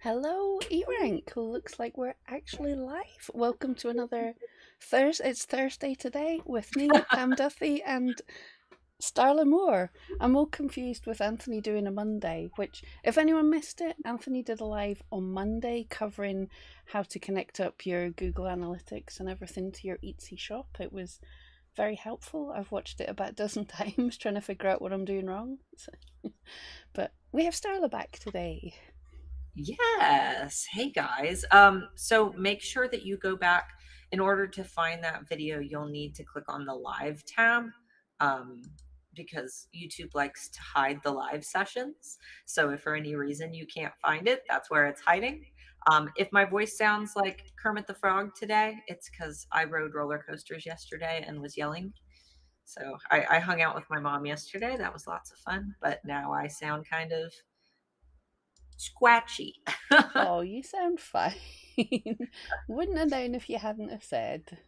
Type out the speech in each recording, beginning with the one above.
Hello, eRank. Looks like we're actually live. Welcome to another Thursday. It's Thursday today with me, Pam Duthie, and Starla Moore. I'm all confused with Anthony doing a Monday, which, if anyone missed it, Anthony did a live on Monday covering how to connect up your Google Analytics and everything to your Etsy shop. It was very helpful. I've watched it about a dozen times trying to figure out what I'm doing wrong. But we have Starla back today. Yes. Hey guys. So make sure that you go back in order to find that video, you'll need to click on the live tab. Um, because YouTube likes to hide the live sessions. So if for any reason you can't find it, that's where it's hiding. If my voice sounds like Kermit the Frog today, it's because I rode roller coasters yesterday and was yelling. So I hung out with my mom yesterday. That was lots of fun. But now I sound kind of squatchy. Oh, you sound fine. Wouldn't have known if you hadn't have said.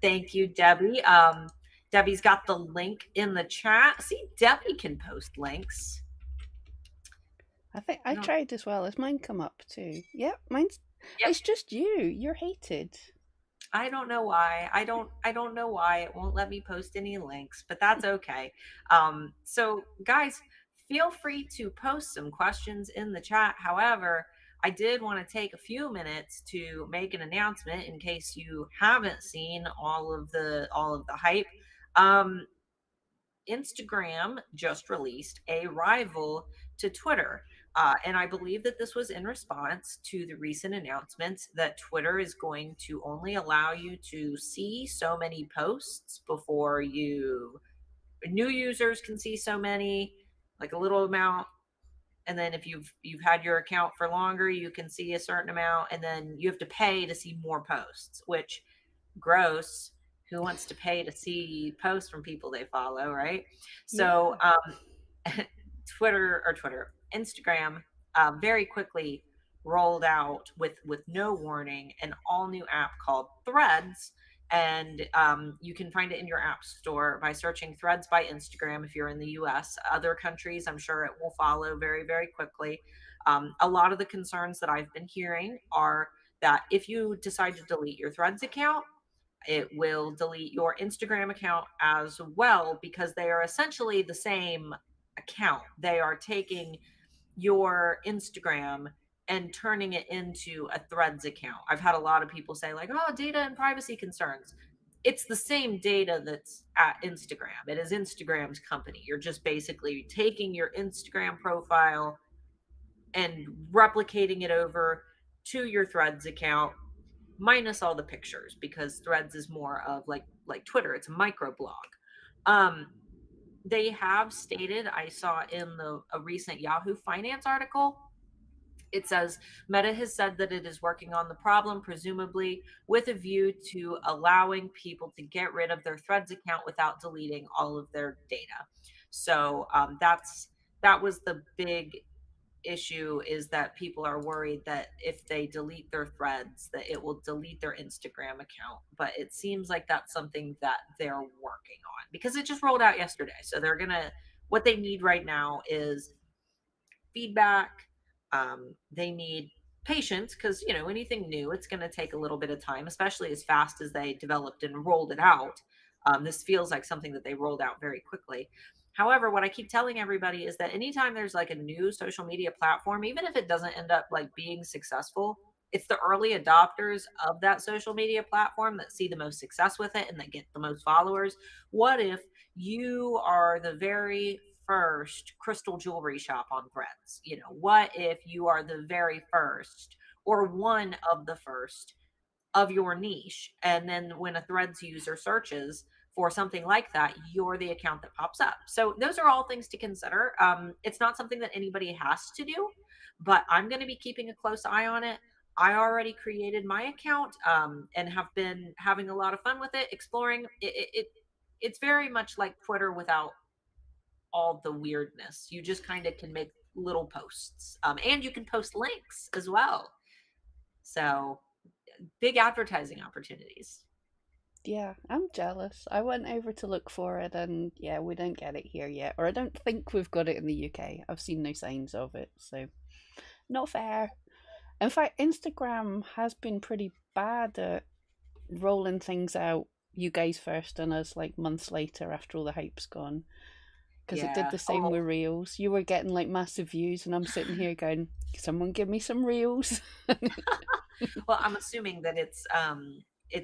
Thank you, Debbie. Debbie's got the link in the chat. See, Debbie can post links. I think I I don't. tried as well. Has mine come up too? Yep, mine's. Yep. It's just you. You're hated. I don't know why. I don't know why it won't let me post any links, but that's okay. So guys, feel free to post some questions in the chat. However, I did want to take a few minutes to make an announcement in case you haven't seen all of the hype. Um, Instagram just released a rival to Twitter. And I believe that this was in response to the recent announcements that Twitter is going to only allow you to see so many posts before new users can see so many, like a little amount. And then if you've had your account for longer, you can see a certain amount, and then you have to pay to see more posts, which gross. Who wants to pay to see posts from people they follow, right? So Yeah. Instagram very quickly rolled out with no warning an all new app called Threads, and you can find it in your app store by searching Threads by Instagram if you're in the U.S. Other countries, I'm sure it will follow very very quickly. A lot of the concerns that I've been hearing are that if you decide to delete your Threads account, it will delete your Instagram account as well because they are essentially the same account. They are taking your Instagram and turning it into a Threads account. I've had a lot of people say, like, oh, data and privacy concerns. It's the same data that's at Instagram. It is Instagram's company. You're just basically taking your Instagram profile and replicating it over to your Threads account minus all the pictures because Threads is more of like Twitter. It's a micro blog. Um, they have stated, I saw in a recent Yahoo Finance article, it says Meta has said that it is working on the problem, presumably with a view to allowing people to get rid of their Threads account without deleting all of their data. So that was the big issue, is that people are worried that if they delete their Threads that it will delete their Instagram account, but it seems like that's something that they're working on because it just rolled out yesterday. So they're gonna, what they need right now is feedback. They need patience because anything new, it's going to take a little bit of time, especially as fast as they developed and rolled it out. This feels like something that they rolled out very quickly. However, what I keep telling everybody is that anytime there's like a new social media platform, even if it doesn't end up like being successful, it's the early adopters of that social media platform that see the most success with it and that get the most followers. What if you are the very first crystal jewelry shop on Threads? What if you are the very first or one of the first of your niche? And then when a Threads user searches for something like that, you're the account that pops up. So those are all things to consider. It's not something that anybody has to do, but I'm going to be keeping a close eye on it. I already created my account and have been having a lot of fun with it, exploring it's very much like Twitter without all the weirdness. You just kind of can make little posts, and you can post links as well. So big advertising opportunities. Yeah, I'm jealous. I went over to look for it and yeah, we don't get it here yet. Or I don't think we've got it in the UK. I've seen no signs of it. So Not fair. In fact, Instagram has been pretty bad at rolling things out. You guys first, and us like months later after all the hype's gone. Because it did Yeah. the same Oh, with reels. You were getting like massive views, and I'm sitting here going, "Someone give me some reels." well, I'm assuming that it's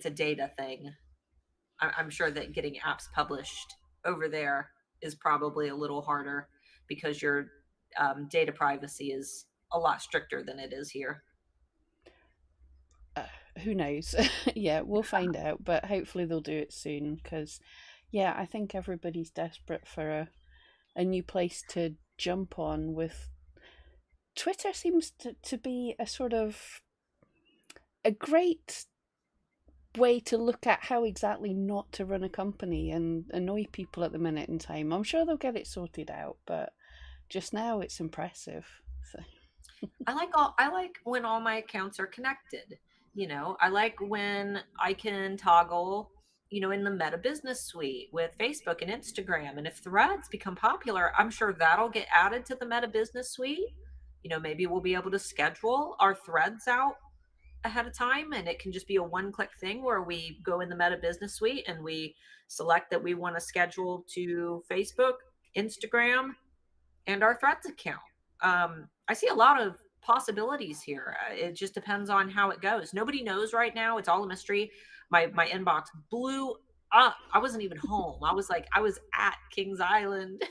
a data thing. I'm sure that getting apps published over there is probably a little harder because your data privacy is a lot stricter than it is here. uh, who knows? Yeah, we'll find out, but hopefully they'll do it soon. Because, yeah, I think everybody's desperate for a new place to jump on. With Twitter seems to be a sort of a great way to look at how exactly not to run a company and annoy people at the minute in time. I'm sure they'll get it sorted out, but just now it's impressive. So. I like when all my accounts are connected. I like when I can toggle, in the Meta Business Suite with Facebook and Instagram. And if threads become popular, I'm sure that'll get added to the Meta Business Suite. Maybe we'll be able to schedule our threads out ahead of time, and it can just be a one-click thing where we go in the Meta Business Suite and we select that we want to schedule to Facebook, Instagram, and our threads account. I see a lot of possibilities here. It just depends on how it goes. Nobody knows right now. It's all a mystery. My inbox blew up. I wasn't even home. I was at Kings Island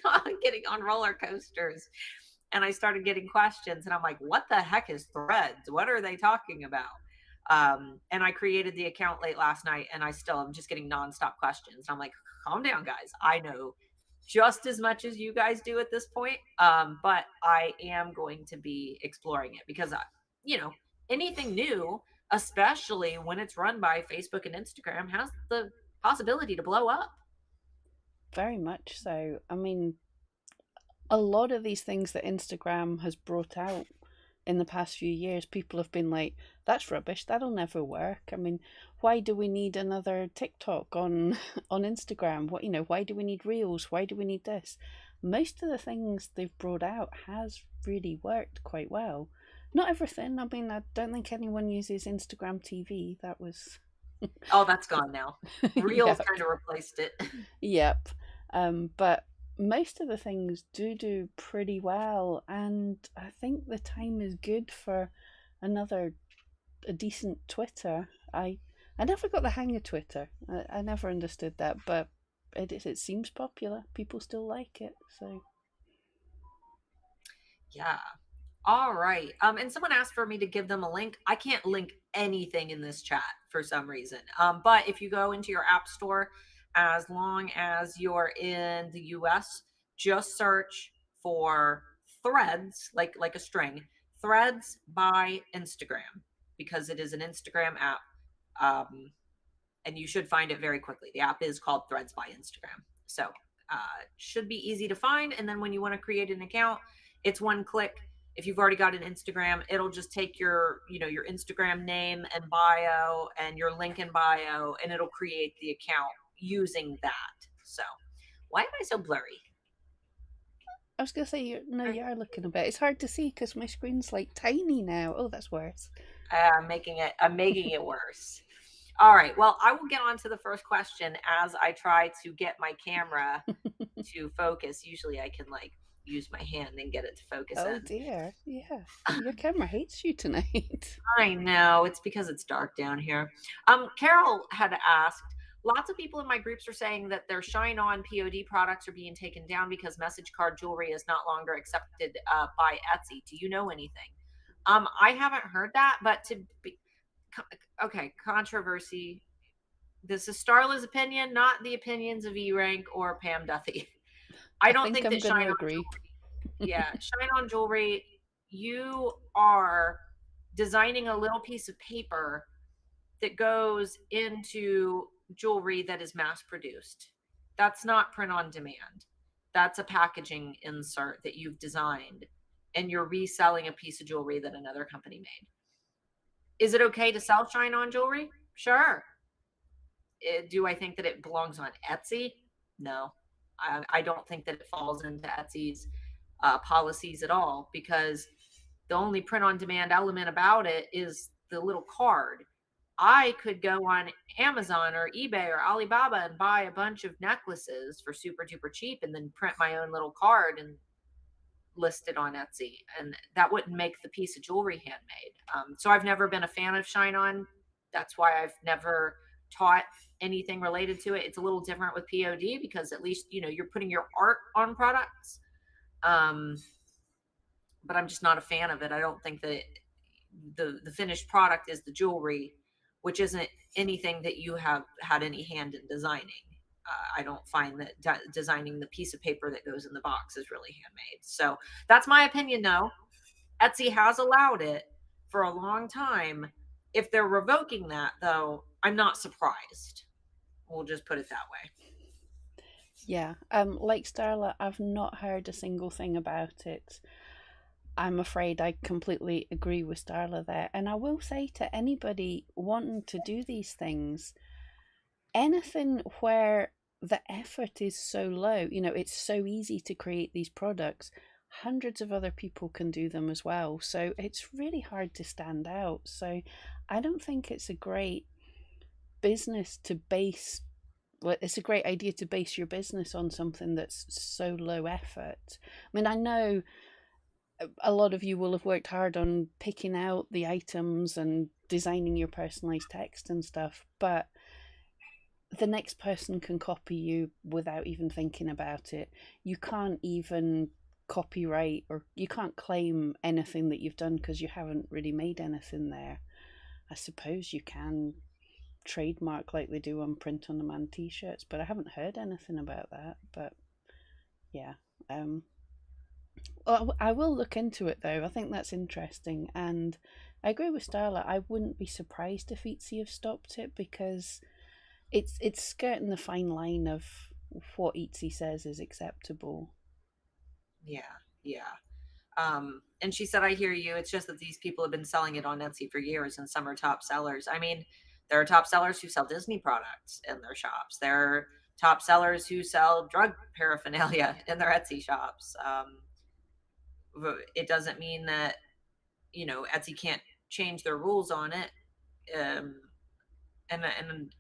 getting on roller coasters. And I started getting questions, and I'm like, what the heck is threads? What are they talking about? And I created the account late last night, and I still am just getting nonstop questions. I'm like, calm down, guys. I know just as much as you guys do at this point. But I am going to be exploring it because, you know, anything new, especially when it's run by Facebook and Instagram, has the possibility to blow up. Very much so. I mean, a lot of these things that Instagram has brought out in the past few years, people have been like, "That's rubbish. That'll never work." I mean, why do we need another TikTok on on Instagram? Why do we need Reels? Why do we need this? Most of the things they've brought out has really worked quite well. Not everything. I mean, I don't think anyone uses Instagram TV. That was Oh, that's gone now. Reels yep. kind of replaced it. Yep. But most of the things do pretty well, and I think the time is good for another a decent Twitter. I never got the hang of Twitter. I never understood that, but it seems popular. People still like it, so Yeah. All right. And someone asked for me to give them a link. I can't link anything in this chat for some reason. But if you go into your app store, as long as you're in the US, just search for threads, like a string, threads by Instagram, because it is an Instagram app. Um, and you should find it very quickly. The app is called Threads by Instagram. So should be easy to find. And then when you want to create an account, it's one click. If you've already got an Instagram, it'll just take your Instagram name and bio and your link in bio, and it'll create the account using that. So why am I so blurry? I was gonna say no, you are looking a bit. It's hard to see because my screen's like tiny now. Oh, that's worse. I'm making it worse. All right. Well, I will get on to the first question as I try to get my camera to focus. Usually I can like use my hand and get it to focus Oh in. dear, yeah, your camera hates you tonight. I know it's because it's dark down here. Carol had asked, lots of people in my groups are saying that their Shine On POD products are being taken down because message card jewelry is not longer accepted by Etsy. Do you know anything? I haven't heard that, but okay, controversy. This is Starla's opinion, not the opinions of eRank or Pam Duthie. I I don't think think I'm that going Shine to On agree. jewelry, yeah, Shine On jewelry, you are designing a little piece of paper that goes into jewelry that is mass produced. That's not print on demand. That's a packaging insert that you've designed, and you're reselling a piece of jewelry that another company made. Is it okay to sell Shine On jewelry? Sure. Do I think that it belongs on Etsy? No. I don't think that it falls into Etsy's policies at all, because The only print on demand element about it is the little card. I could go on Amazon or eBay or Alibaba and buy a bunch of necklaces for super duper cheap and then print my own little card and list it on Etsy. And that wouldn't make the piece of jewelry handmade. So I've never been a fan of Shine On. That's why I've never taught anything related to it. It's a little different with POD because at least, you're putting your art on products. Um, but I'm just not a fan of it. I don't think that the finished product is the jewelry, which isn't anything that you have had any hand in designing. I don't find that designing the piece of paper that goes in the box is really handmade. So that's my opinion, though. Etsy has allowed it for a long time. If they're revoking that, though, I'm not surprised. We'll just put it that way. Yeah. Like Starla, I've not heard a single thing about it. I'm afraid I completely agree with Starla there. And I will say to anybody wanting to do these things, anything where the effort is so low, it's so easy to create these products. Hundreds of other people can do them as well. So it's really hard to stand out. So I don't think it's a great business to base well, it's a great idea to base your business on something that's so low effort. I mean, I know a lot of you will have worked hard on picking out the items and designing your personalized text and stuff, but the next person can copy you without even thinking about it. You can't even copyright or you can't claim anything that you've done because you haven't really made anything there. I suppose you can trademark like they do on print on demand t-shirts, but I haven't heard anything about that. But yeah, um well, I will look into it though. I think that's interesting, and I agree with Starla. I wouldn't be surprised if Etsy have stopped it because it's skirting the fine line of what Etsy says is acceptable. Yeah, yeah. And she said, I hear you. It's just that these people have been selling it on Etsy for years and some are top sellers. I mean, there are top sellers who sell Disney products in their shops. There are top sellers who sell drug paraphernalia in their Etsy shops. It doesn't mean that, Etsy can't change their rules on it. Um, and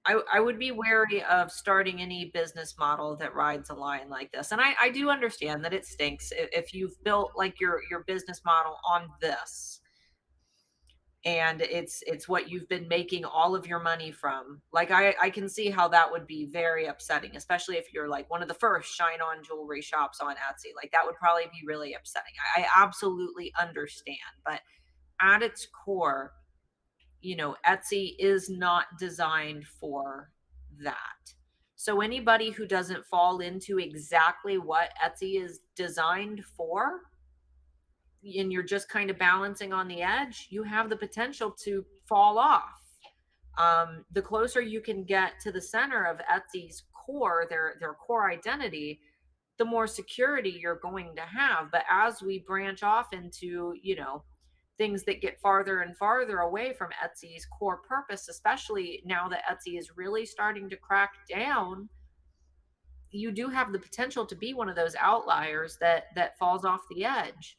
I would be wary of starting any business model that rides a line like this. And I do understand that it stinks if you've built like your business model on this and it's what you've been making all of your money from. Like I can see how that would be very upsetting, especially if you're like one of the first shine on jewelry shops on Etsy. Like that would probably be really upsetting. I absolutely understand. But at its core, Etsy is not designed for that. So anybody who doesn't fall into exactly what Etsy is designed for, and you're just kind of balancing on the edge, you have the potential to fall off. The closer you can get to the center of Etsy's core, their core identity, the more security you're going to have. But as we branch off into, things that get farther and farther away from Etsy's core purpose, especially now that Etsy is really starting to crack down, you do have the potential to be one of those outliers that falls off the edge.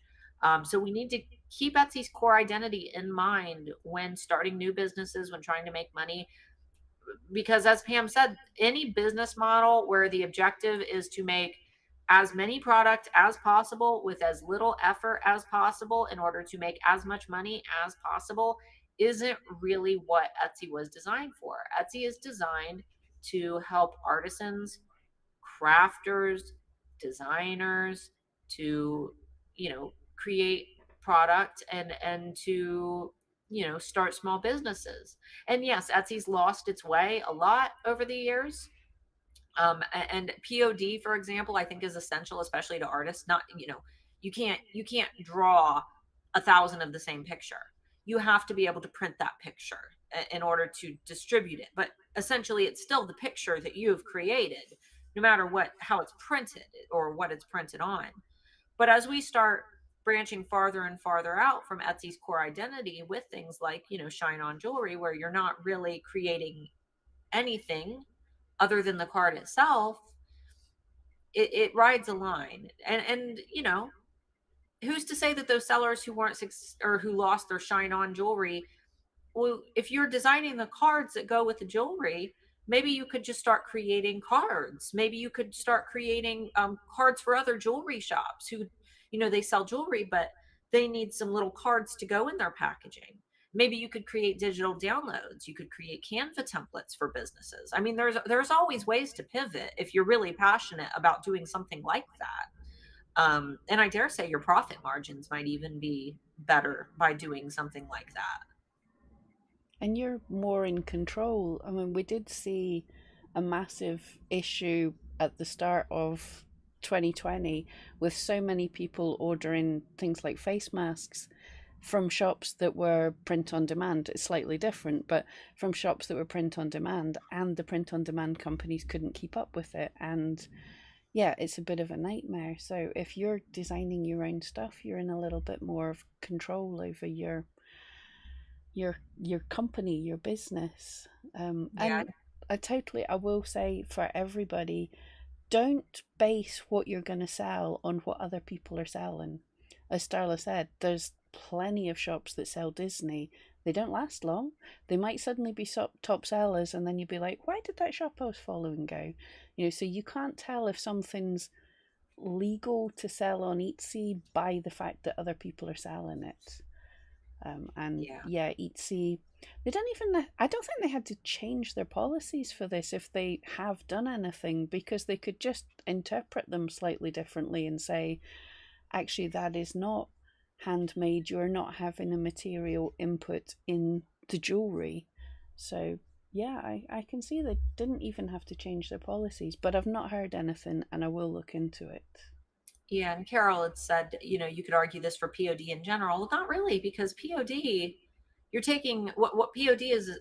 So we need to keep Etsy's core identity in mind when starting new businesses, when trying to make money, because as Pam said, any business model where the objective is to make as many product as possible with as little effort as possible in order to make as much money as possible isn't really what Etsy was designed for. Etsy is designed to help artisans, crafters, designers to, create product and to, start small businesses. And yes, Etsy's lost its way a lot over the years. And POD, for example, I think is essential, especially to artists. Not, you can't draw 1,000 of the same picture. You have to be able to print that picture in order to distribute it. But essentially, it's still the picture that you've created, no matter how it's printed or what it's printed on. But as we start branching farther and farther out from Etsy's core identity with things like, shine on jewelry, where you're not really creating anything other than the card itself, it rides a line. And who's to say that those sellers who weren't or who lost their shine on jewelry, well, if you're designing the cards that go with the jewelry, maybe you could just start creating cards. Maybe you could start creating cards for other jewelry shops who, they sell jewelry, but they need some little cards to go in their packaging. Maybe you could create digital downloads. You could create Canva templates for businesses. I mean, there's always ways to pivot if you're really passionate about doing something like that. And I dare say your profit margins might even be better by doing something like that. And you're more in control. I mean, we did see a massive issue at the start of 2020 with so many people ordering things like face masks from shops that were print on demand. It's slightly different, but from shops that were print on demand, and the print on demand companies couldn't keep up with it. And yeah, it's a bit of a nightmare. So if you're designing your own stuff, you're in a little bit more of control over your company, your business. Yeah. And I will say for everybody, don't base what you're going to sell on what other people are selling. As Starla said, there's plenty of shops that sell Disney. They don't last long. They might suddenly be top sellers, and then you'd be like, why did that shop I was following go? So you can't tell if something's legal to sell on Etsy by the fact that other people are selling it. And Yeah. yeah, Etsy, they don't even, I don't think they had to change their policies for this if they have done anything, because they could just interpret them slightly differently and say, actually, that is not handmade. You're not having a material input in the jewelry. So yeah, I can see they didn't even have to change their policies, but I've not heard anything and I will look into it. Yeah, and Carol had said, you could argue this for POD in general. Well, not really, because POD, you're taking what POD is,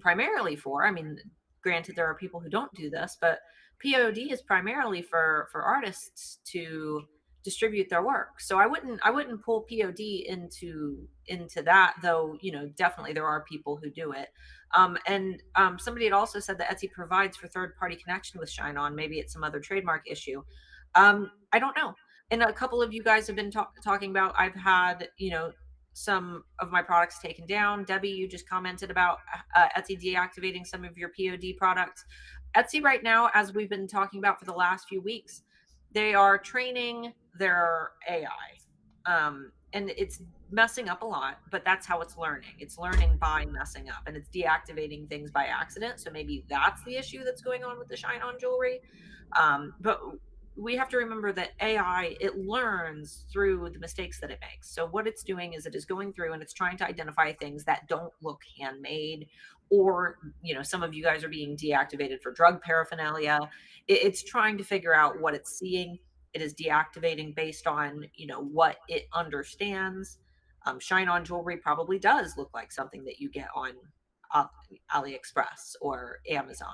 primarily for. I mean, granted, there are people who don't do this, but POD is primarily for artists to distribute their work. So I wouldn't pull POD into that, though. Definitely there are people who do it. And somebody had also said that Etsy provides for third party connection with Shine On. Maybe it's some other trademark issue. I don't know. And a couple of you guys have been talking about, I've had, some of my products taken down. Debbie, you just commented about Etsy deactivating some of your POD products. Etsy right now, as we've been talking about for the last few weeks, they are training their AI. And it's messing up a lot, but that's how it's learning. It's learning by messing up, and it's deactivating things by accident. So maybe that's the issue that's going on with the Shine On jewelry. But we have to remember that AI, it learns through the mistakes that it makes. So what it's doing is it is going through and it's trying to identify things that don't look handmade, or some of you guys are being deactivated for drug paraphernalia. It's trying to figure out what it's seeing. It is deactivating based on what it understands. Shine On jewelry probably does look like something that you get on uh, AliExpress or Amazon.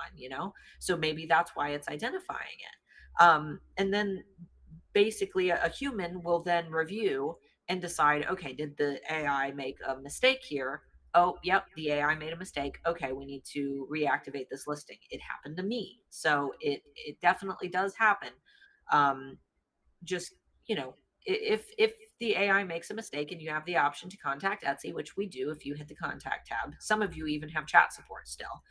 So maybe that's why it's identifying it. And then basically a human will then review and decide, okay, did the AI make a mistake here? Oh, yep, the AI made a mistake. Okay, we need to reactivate this listing. It happened to me. So it definitely does happen. Um, just if the AI makes a mistake and you have the option to contact Etsy, which we do if you hit the contact tab, some of you even have chat support still.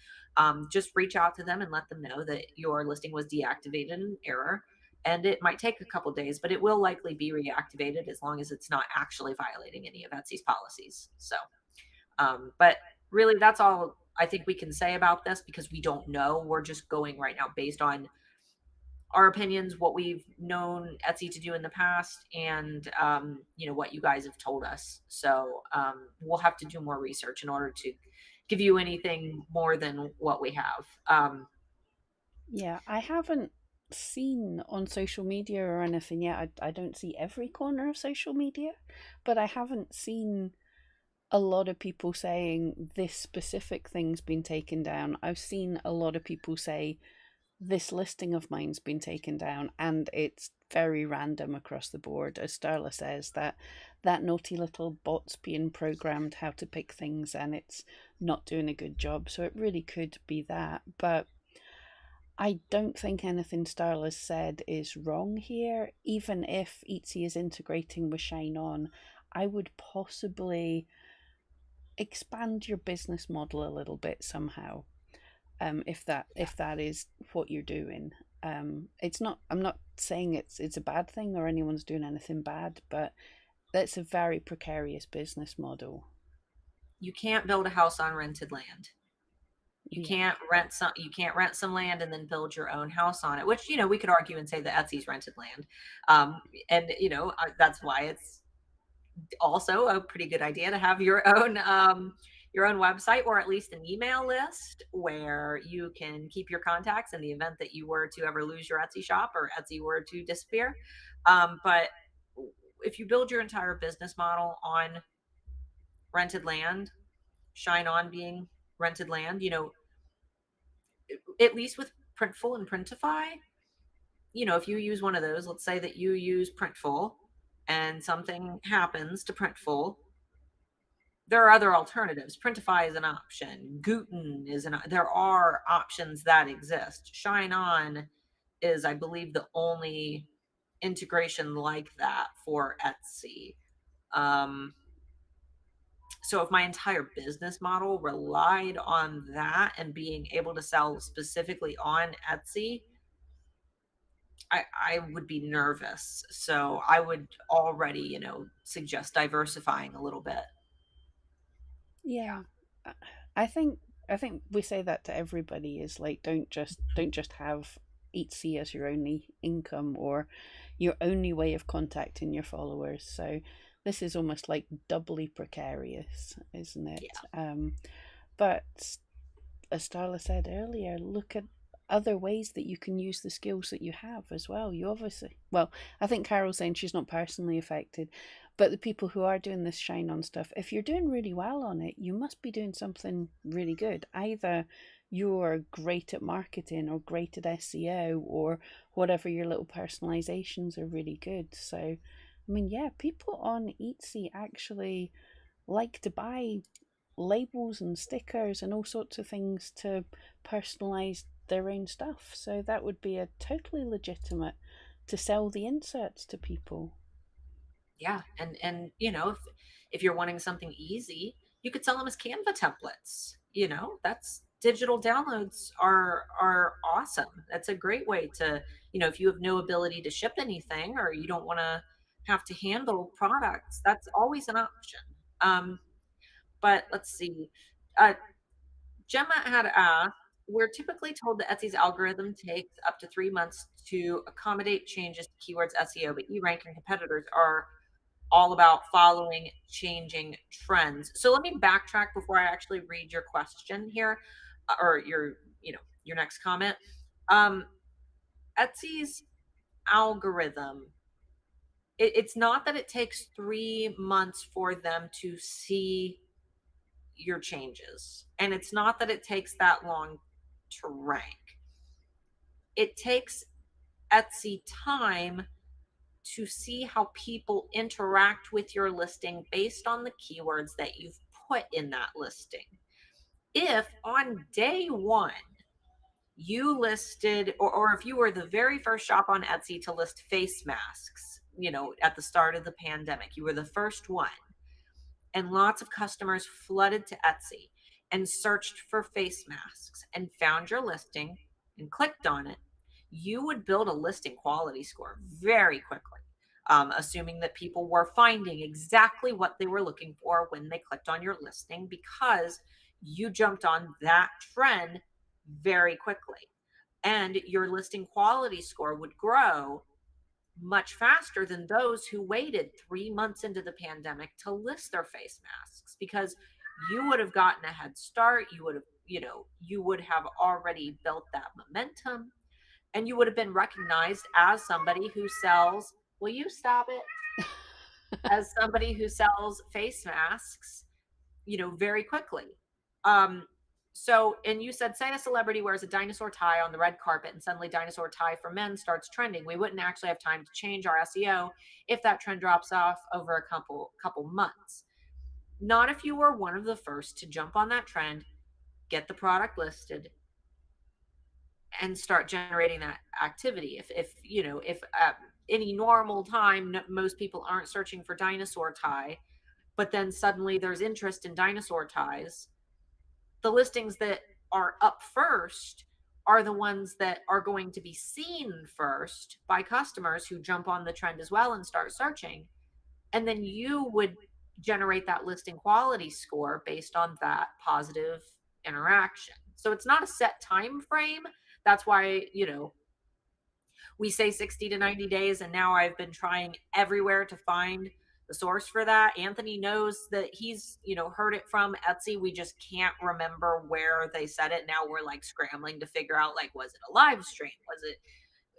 Just reach out to them and let them know that your listing was deactivated in error. And it might take a couple days, but it will likely be reactivated as long as it's not actually violating any of Etsy's policies. So, but really, that's all I think we can say about this, because we don't know. We're just going right now based on our opinions, what we've known Etsy to do in the past, and what you guys have told us. So we'll have to do more research in order to give you anything more than what we have. Yeah, I haven't seen on social media or anything yet. I don't see every corner of social media, but I haven't seen a lot of people saying this specific thing's been taken down. I've seen a lot of people say this listing of mine's been taken down, and it's very random across the board. As Starla says, that naughty little bot's being programmed how to pick things, and it's not doing a good job. So it really could be that. But I don't think anything Starla said is wrong here. Even if Etsy is integrating with Shine On, I would possibly expand your business model a little bit somehow. Yeah. If that is what you're doing, it's not. I'm not saying it's a bad thing or anyone's doing anything bad, but that's a very precarious business model. You can't build a house on rented land. You Yeah, can't rent some land and then build your own house on it, which, we could argue and say that Etsy's rented land. And that's why it's also a pretty good idea to have your own website, or at least an email list where you can keep your contacts in the event that you were to ever lose your Etsy shop or Etsy were to disappear. But if you build your entire business model on rented land, Shine On being rented land, at least with Printful and Printify, if you use one of those, let's say that you use Printful and something happens to Printful, there are other alternatives. Printify is an option. Guten is there are options that exist. Shine On is, I believe, the only integration like that for Etsy. Um, so if my entire business model relied on that and being able to sell specifically on Etsy, I would be nervous. So I would already, suggest diversifying a little bit. yeah. Uh, I think I think we say that to everybody is like don't just have Etsy as your only income or your only way of contacting your followers. So this is almost like doubly precarious, isn't it? Yeah. But as Starla said earlier, look at other ways that you can use the skills that you have as well. You obviously, well, I think Carol's saying she's not personally affected, but the people who are doing this Shine On stuff, if you're doing really well on it, you must be doing something really good. Either you're great at marketing or great at SEO or whatever your little personalizations are really good. So, I mean, yeah, people on Etsy actually like to buy labels and stickers and all sorts of things to personalize their own stuff. So that would be a totally legitimate to sell the inserts to people. Yeah. And if you're wanting something easy, you could sell them as Canva templates. That's digital downloads are awesome. That's a great way to, if you have no ability to ship anything or you don't want to have to handle products, that's always an option. But let's see. Uh, Gemma had asked, we're typically told that Etsy's algorithm takes up to 3 months to accommodate changes to keywords SEO, but eRank and competitors are all about following changing trends. So let me backtrack before I actually read your question here, or your next comment. Um, Etsy's algorithm, it's not that it takes 3 months for them to see your changes, and it's not that it takes that long to rank. It takes Etsy time to see how people interact with your listing based on the keywords that you've put in that listing. If on day one you listed, or if you were the very first shop on Etsy to list face masks, at the start of the pandemic, you were the first one, and lots of customers flooded to Etsy and searched for face masks and found your listing and clicked on it, you would build a listing quality score very quickly, assuming that people were finding exactly what they were looking for when they clicked on your listing because you jumped on that trend very quickly. And your listing quality score would grow much faster than those who waited 3 months into the pandemic to list their face masks because you would have gotten a head start. You would have already built that momentum, and you would have been recognized as somebody who sells, will you stop it? As somebody who sells face masks, very quickly. Um, and you said, say a celebrity wears a dinosaur tie on the red carpet and suddenly dinosaur tie for men starts trending. We wouldn't actually have time to change our SEO if that trend drops off over a couple months. Not if you were one of the first to jump on that trend, get the product listed, and start generating that activity. If you know, if at any normal time, most people aren't searching for dinosaur tie, but then suddenly there's interest in dinosaur ties, the listings that are up first are the ones that are going to be seen first by customers who jump on the trend as well and start searching. And then you would generate that listing quality score based on that positive interaction. So it's not a set time frame. That's why, we say 60 to 90 days, and now I've been trying everywhere to find the source for that. Anthony knows that he's, heard it from Etsy. We just can't remember where they said it. Now we're like scrambling to figure out, like, was it a live stream? Was it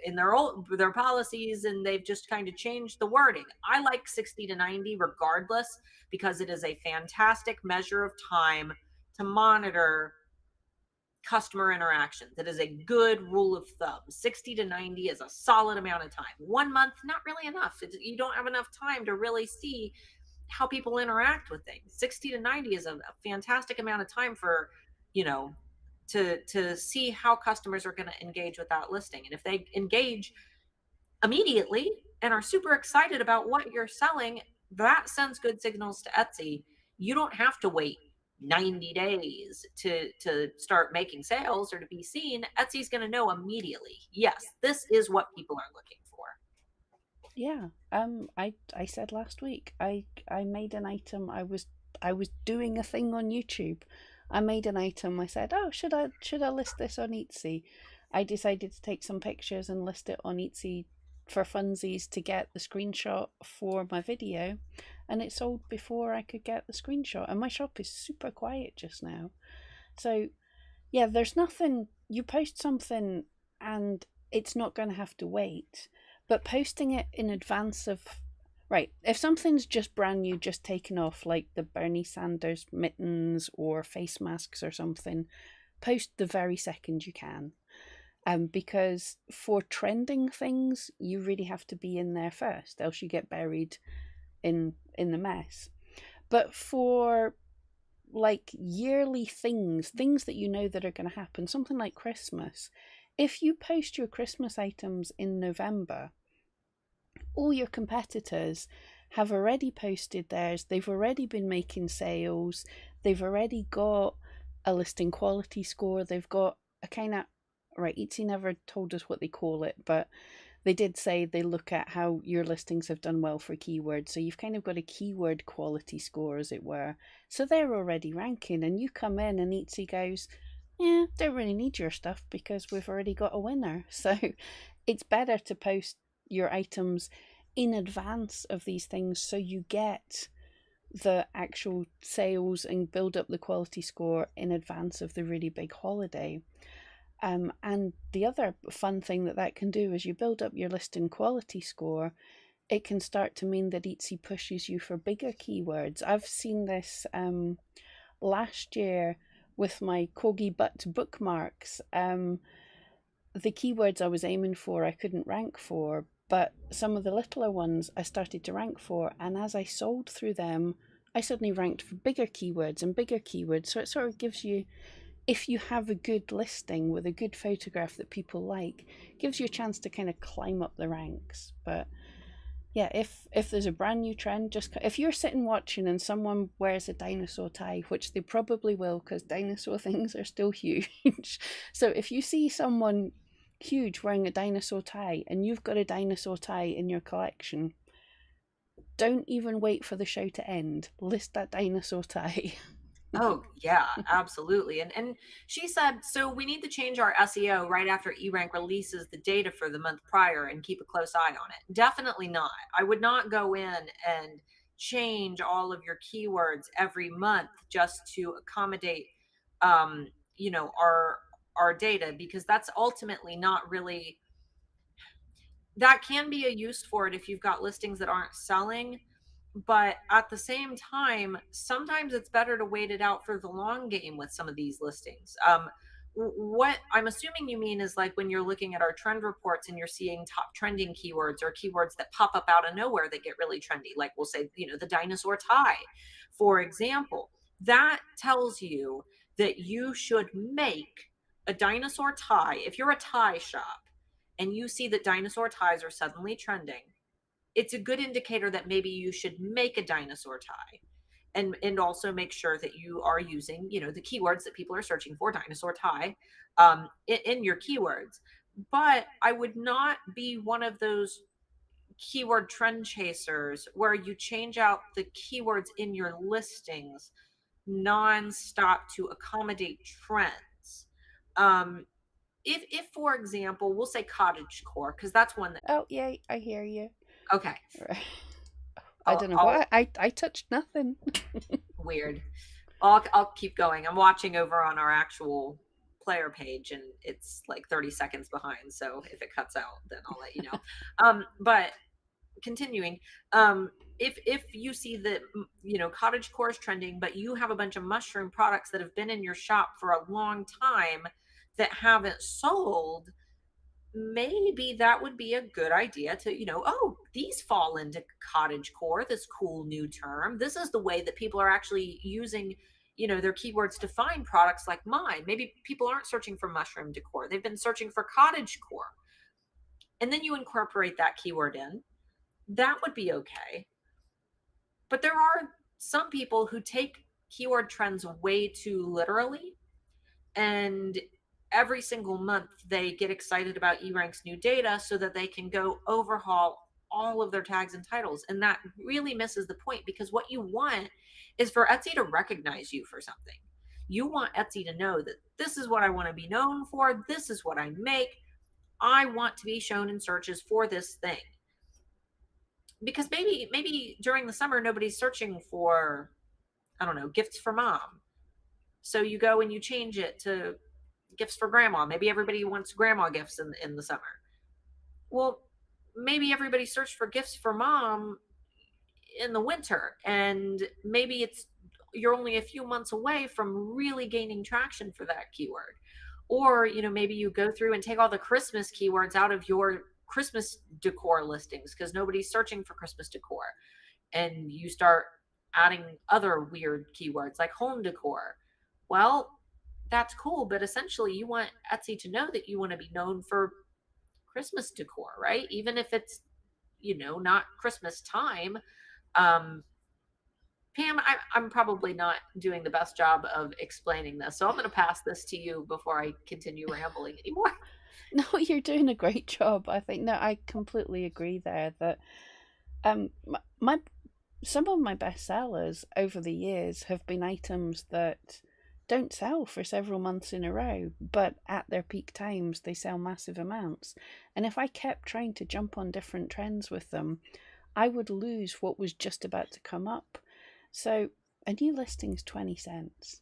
in their policies, and they've just kind of changed the wording. I like 60 to 90 regardless, because it is a fantastic measure of time to monitor customer interactions. It is a good rule of thumb. 60 to 90 is a solid amount of time. 1 month, not really enough. You don't have enough time to really see how people interact with things. 60 to 90 is a fantastic amount of time for, you know, to see how customers are going to engage with that listing. And if they engage immediately and are super excited about what you're selling, that sends good signals to Etsy. You don't have to wait 90 days to start making sales or to be seen. Etsy's going to know immediately. Yes, this is what people are looking for. Yeah. I said last week I made an item. I was doing a thing on YouTube. I made an item. I said, "Oh, should I list this on Etsy?" I decided to take some pictures and list it on Etsy for funsies to get the screenshot for my video, and it sold before I could get the screenshot. And my shop is super quiet just now. So, yeah, there's nothing. You post something and it's not going to have to wait, but posting it in advance of. Right, if something's just brand new, just taken off, like the Bernie Sanders mittens or face masks or something, post the very second you can. Because for trending things, you really have to be in there first, else you get buried in the mess. But for like yearly things that you know that are going to happen, something like Christmas, if you post your Christmas items in November, all your competitors have already posted theirs, they've already been making sales, they've already got a listing quality score, they've got a kind of, right, Etsy never told us what they call it, but they did say they look at how your listings have done well for keywords. So you've kind of got a keyword quality score, as it were. So they're already ranking, and you come in and Etsy goes, yeah, don't really need your stuff because we've already got a winner. So it's better to post your items in advance of these things so you get the actual sales and build up the quality score in advance of the really big holiday. And the other fun thing that can do is you build up your listing quality score. It can start to mean that Etsy pushes you for bigger keywords. I've seen this last year with my corgi butt bookmarks. The keywords I was aiming for, I couldn't rank for, but some of the littler ones I started to rank for. And as I sold through them, I suddenly ranked for bigger keywords and bigger keywords. So it sort of gives you, if you have a good listing with a good photograph that people like, gives you a chance to kind of climb up the ranks. But yeah, if there's a brand new trend, just if you're sitting watching and someone wears a dinosaur tie, which they probably will because dinosaur things are still huge. So if you see someone huge wearing a dinosaur tie and you've got a dinosaur tie in your collection, don't even wait for the show to end. List that dinosaur tie. Oh, yeah, absolutely. And she said, so we need to change our SEO right after eRank releases the data for the month prior and keep a close eye on it. Definitely not. I would not go in and change all of your keywords every month just to accommodate um, you know, our data, because that's ultimately not really, that can be a use for it if you've got listings that aren't selling, but at the same time, sometimes it's better to wait it out for the long game with some of these listings. What I'm assuming you mean is like when you're looking at our trend reports and you're seeing top trending keywords or keywords that pop up out of nowhere that get really trendy, like we'll say, the dinosaur tie, for example. That tells you that you should make a dinosaur tie, if you're a tie shop and you see that dinosaur ties are suddenly trending, it's a good indicator that maybe you should make a dinosaur tie, and also make sure that you are using, the keywords that people are searching for, dinosaur tie, in your keywords. But I would not be one of those keyword trend chasers where you change out the keywords in your listings nonstop to accommodate trends. um if for example, we'll say cottage core, because that's one that, Oh, yeah, I hear you. okay, Right. I I'll, don't know I'll what I touched nothing. weird. I'll keep going. I'm watching over on our actual player page, and it's like 30 seconds behind, so if it cuts out, then I'll let you know. But continuing, if you see that, cottage core is trending, but you have a bunch of mushroom products that have been in your shop for a long time that haven't sold, maybe that would be a good idea to, oh, these fall into cottage core, this cool new term. This is the way that people are actually using, their keywords to find products like mine. Maybe people aren't searching for mushroom decor, they've been searching for cottage core. And then you incorporate that keyword in. That would be okay. But there are some people who take keyword trends way too literally, and every single month they get excited about eRank's new data so that they can go overhaul all of their tags and titles. And that really misses the point, because what you want is for Etsy to recognize you for something. You want Etsy to know that this is what I want to be known for, this is what I make, I want to be shown in searches for this thing. Because maybe during the summer nobody's searching for, I don't know, gifts for mom. So you go and you change it to gifts for grandma. Maybe everybody wants grandma gifts in the summer. Well, maybe everybody searched for gifts for mom in the winter, and maybe you're only a few months away from really gaining traction for that keyword. Or, maybe you go through and take all the Christmas keywords out of your Christmas decor listings because nobody's searching for Christmas decor, and you start adding other weird keywords like home decor. Well, that's cool, but essentially you want Etsy to know that you want to be known for Christmas decor, right? Even if it's, not Christmas time. Um, Pam, I'm probably not doing the best job of explaining this, so I'm going to pass this to you before I continue rambling anymore. No, you're doing a great job. I think. No, I completely agree there that my some of my best sellers over the years have been items that don't sell for several months in a row, but at their peak times they sell massive amounts. And if I kept trying to jump on different trends with them, I would lose what was just about to come up. So a new listing's 20 cents.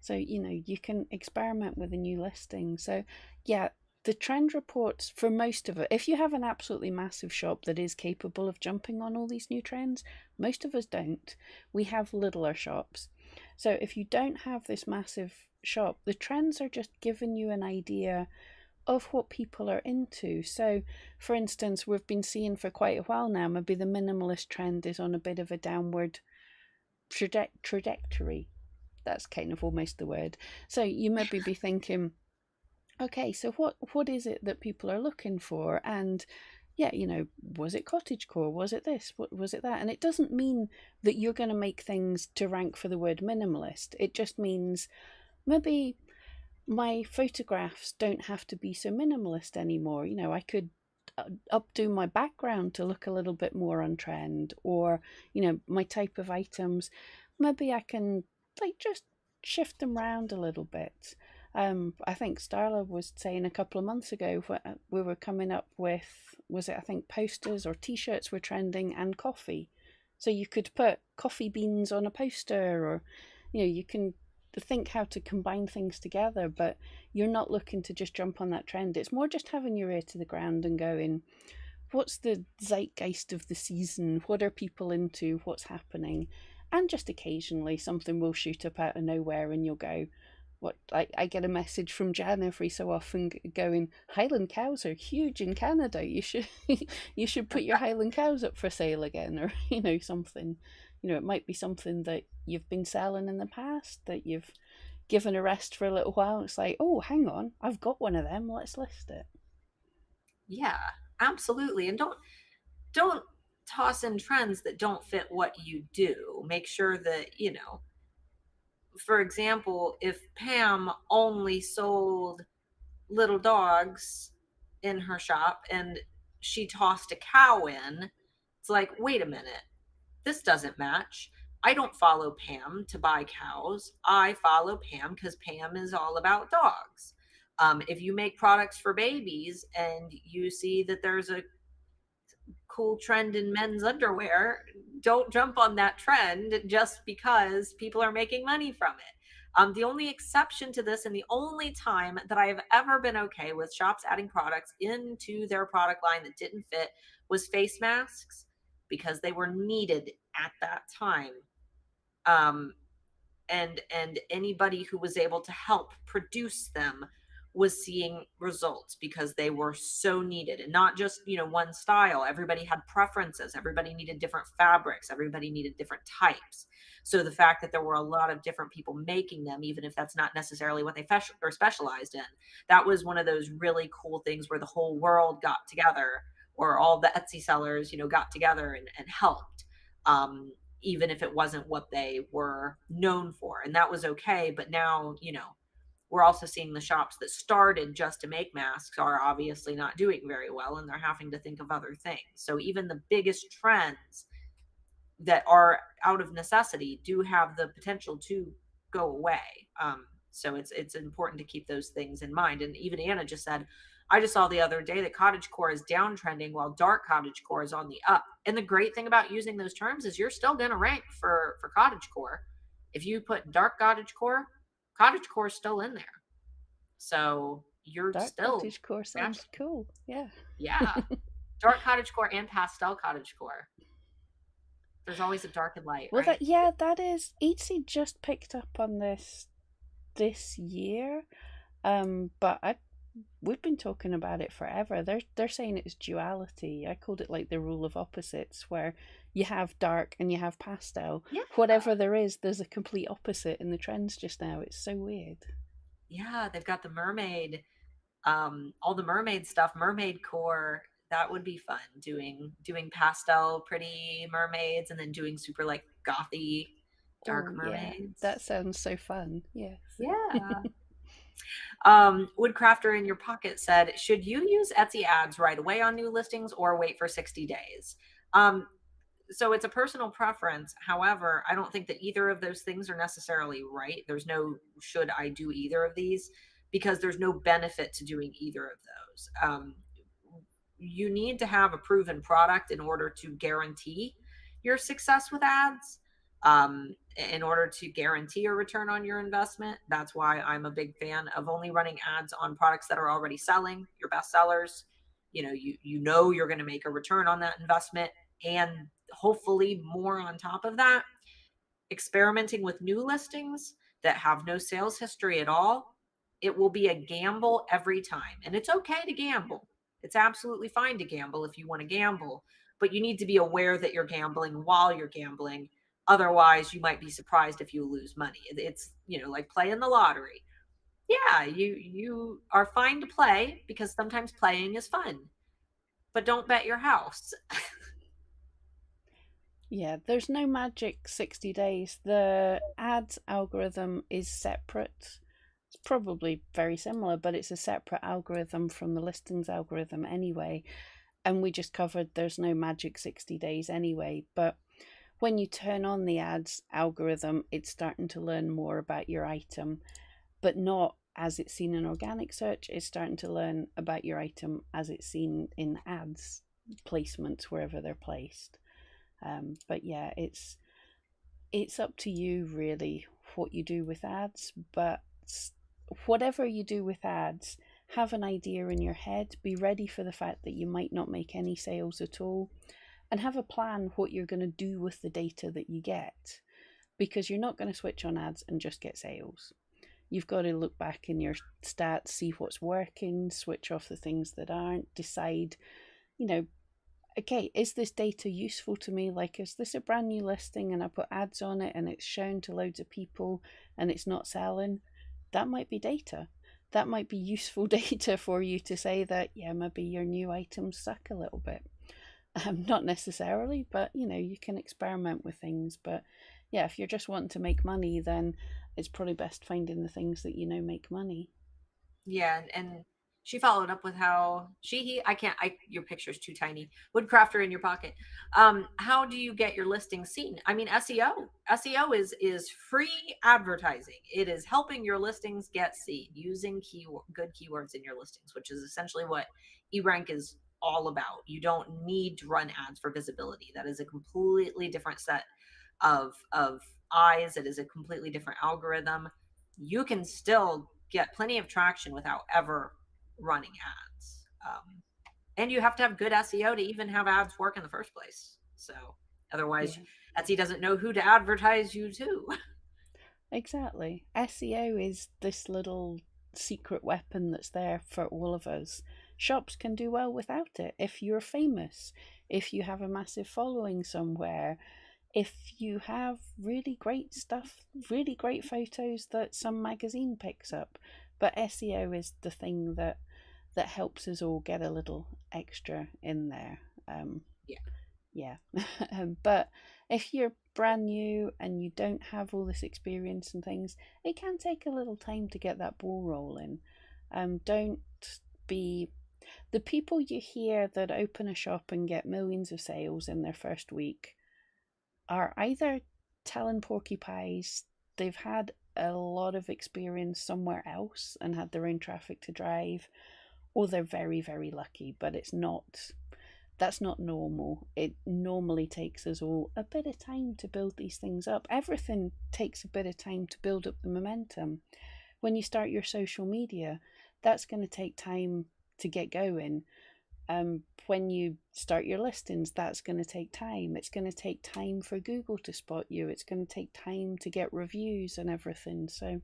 So, you can experiment with a new listing. So, yeah, the trend reports for most of it, if you have an absolutely massive shop that is capable of jumping on all these new trends, most of us don't. We have littler shops. So, if you don't have this massive shop, the trends are just giving you an idea of what people are into. So, for instance, we've been seeing for quite a while now, maybe the minimalist trend is on a bit of a downward trajectory. That's kind of almost the word. So, you maybe be thinking, okay, so what is it that people are looking for? And yeah, was it cottagecore? Was it this? What was it that? And it doesn't mean that you're going to make things to rank for the word minimalist. It just means maybe my photographs don't have to be so minimalist anymore. I could updo my background to look a little bit more on trend, or my type of items. Maybe I can like just shift them around a little bit. I think Starla was saying a couple of months ago we were coming up with, was it, I think posters or t-shirts were trending, and coffee. So you could put coffee beans on a poster, or you can think how to combine things together, but you're not looking to just jump on that trend. It's more just having your ear to the ground and going, what's the zeitgeist of the season? What are people into? What's happening? And just occasionally something will shoot up out of nowhere and you'll go, what, I get a message from Jan every so often going, Highland cows are huge in Canada. You should you should put your Highland cows up for sale again, or something. It might be something that you've been selling in the past that you've given a rest for a little while. It's like, oh, hang on, I've got one of them. Let's list it. Yeah, absolutely. And don't toss in trends that don't fit what you do. Make sure that, for example, if Pam only sold little dogs in her shop and she tossed a cow in, it's like, wait a minute, this doesn't match. I don't follow Pam to buy cows. I follow Pam because Pam is all about dogs. If you make products for babies and you see that there's a cool trend in men's underwear, don't jump on that trend just because people are making money from it. The only exception to this, and the only time that I have ever been okay with shops adding products into their product line that didn't fit, was face masks, because they were needed at that time. Um, and anybody who was able to help produce them was seeing results because they were so needed, and not just one style. Everybody had preferences, everybody needed different fabrics, everybody needed different types. So the fact that there were a lot of different people making them, even if that's not necessarily what they or specialized in, that was one of those really cool things where the whole world got together, or all the Etsy sellers got together and helped, even if it wasn't what they were known for. And that was okay. But now, we're also seeing the shops that started just to make masks are obviously not doing very well, and they're having to think of other things. So even the biggest trends that are out of necessity do have the potential to go away. So it's important to keep those things in mind. And even Anna just said, I just saw the other day that cottage core is downtrending while dark cottage core is on the up. And the great thing about using those terms is you're still going to rank for cottage core. If you put dark cottage core is still in there. So you're Dark still cottage core matching. sounds cool. Yeah. Yeah. Dark cottage core and pastel cottage core. There's always a dark and light, Well, right? that is Etsy just picked up on this year. But we've been talking about it forever. They're saying it's duality. I called it like the rule of opposites, where you have dark and you have pastel. Yeah. Whatever there is, there's a complete opposite in the trends just now. It's so weird. Yeah, they've got the mermaid, all the mermaid stuff, mermaid core. That would be fun, doing pastel pretty mermaids, and then doing super like gothy dark Oh yeah, that mermaids. sounds so fun. Yes. Yeah. Woodcrafter in your pocket said, should you use Etsy ads right away on new listings or wait for 60 days? Um, so it's a personal preference. However, I don't think that either of those things are necessarily right. There's no should I do either of these, because there's no benefit to doing either of those. You need to have a proven product in order to guarantee your success with ads, in order to guarantee a return on your investment. That's why I'm a big fan of only running ads on products that are already selling, your best sellers. You know you're going to make a return on that investment, and hopefully more on top of that. Experimenting with new listings that have no sales history at all, it will be a gamble every time. And it's okay to gamble. It's absolutely fine to gamble if you want to gamble, but you need to be aware that you're gambling while you're gambling. Otherwise, you might be surprised if you lose money. It's, like playing the lottery. Yeah, you are fine to play because sometimes playing is fun, but don't bet your house. Yeah, there's no magic 60 days. The ads algorithm is separate. It's probably very similar, but it's a separate algorithm from the listings algorithm anyway. And we just covered there's no magic 60 days anyway. But when you turn on the ads algorithm, it's starting to learn more about your item, but not as it's seen in organic search. It's starting to learn about your item as it's seen in ads placements wherever they're placed. But yeah, it's up to you really what you do with ads. But whatever you do with ads, have an idea in your head. Be ready for the fact that you might not make any sales at all, and have a plan what you're going to do with the data that you get, because you're not going to switch on ads and just get sales. You've got to look back in your stats, see what's working, switch off the things that aren't, decide, you know, okay, is this data useful to me? Like, is this a brand new listing and I put ads on it and it's shown to loads of people and it's not selling? that might be data. That might be useful data for you to say that, yeah, maybe your new items suck a little bit. Not necessarily, but you can experiment with things. But yeah, if you're just wanting to make money, then it's probably best finding the things that make money. Yeah, and she followed up with how I can't, your picture's too tiny. Woodcrafter in your pocket. How do you get your listing seen? I mean, SEO is free advertising. It is helping your listings get seen using good keywords in your listings, which is essentially what eRank is all about. You don't need to run ads for visibility. That is a completely different set of eyes. It is a completely different algorithm. You can still get plenty of traction without ever running ads. And you have to have good SEO to even have ads work in the first place. So otherwise, Yeah, Etsy doesn't know who to advertise you to. exactly. SEO is this little secret weapon that's there for all of us. Shops can do well without it if you're famous, if you have a massive following somewhere, if you have really great stuff, really great photos that some magazine picks up. But SEO is the thing that helps us all get a little extra in there. Um, Yeah. yeah. But if you're brand new and you don't have all this experience and things, it can take a little time to get that ball rolling. Don't be the people you hear that open a shop and get millions of sales in their first week are either telling porcupines they've had a lot of experience somewhere else and had their own traffic to drive, or they're very, very lucky, but that's not normal. It normally takes us all a bit of time to build these things up. Everything takes a bit of time to build up the momentum. When you start your social media, that's going to take time to get going. When you start your listings, that's going to take time. It's going to take time for Google to spot you. It's going to take time to get reviews and everything. So,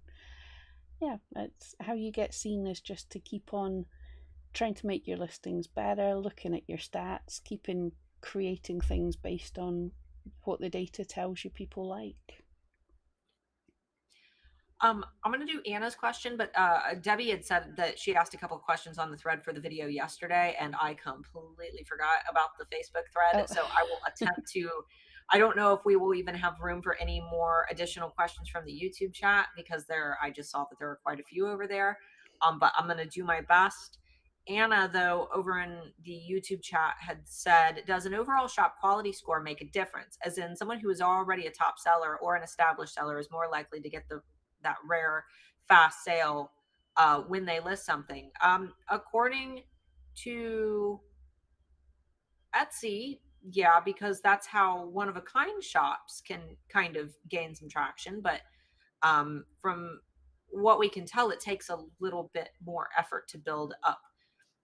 yeah, it's how you get seen is just to keep on trying to make your listings better, looking at your stats, keeping creating things based on what the data tells you people like. I'm going to do Anna's question, but Debbie had said that she asked a couple of questions on the thread for the video yesterday, and I completely forgot about the Facebook thread. Oh, So I will attempt to. I don't know if we will even have room for any more additional questions from the YouTube chat because I just saw that there were quite a few over there. But I'm going to do my best. Anna, though, over in the YouTube chat had said, does an overall shop quality score make a difference? As in, someone who is already a top seller or an established seller is more likely to get that rare fast sale when they list something. According to Etsy, yeah, because that's how one of a kind shops can kind of gain some traction. But from what we can tell, it takes a little bit more effort to build up